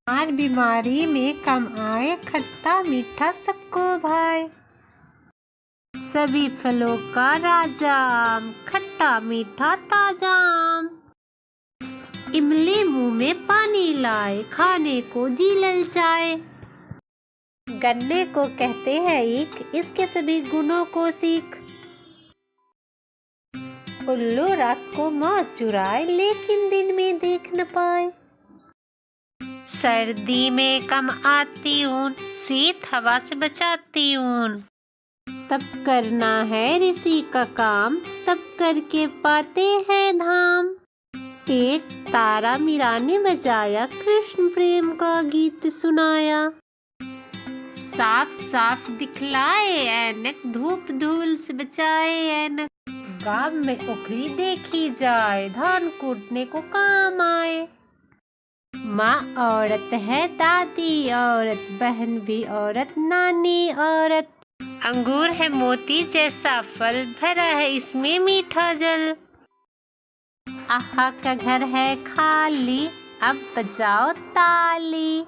हर बीमारी में काम आए, खट्टा मीठा सबको भाए। सभी फलों का राजा आम, खट्टा मीठा ताजा आम। इमली मुंह में पानी लाए, खाने को जी ललचाए। गन्ने को कहते हैं ईख, इसके सभी गुणों को सीख। उल्लू रात को मौत चुराए, लेकिन दिन में देख न पाए। सर्दी में कम आती ऊन, शीत हवा से बचाती ऊन। तब करना है ऋषि का काम, तब करके पाते हैं धाम। एक तारा मीरा ने बजाया, कृष्ण प्रेम का गीत सुनाया। साफ साफ दिखलाए ऐनक, धूप धूल से बचाए ऐनक। गांव में उखली देखी जाए, धान कूटने को काम आए। माँ औरत है, दादी औरत, बहन भी औरत, नानी औरत। अंगूर है मोती जैसा फल, भरा है इसमें मीठा जल। आहा का घर है खाली, अब बजाओ ताली।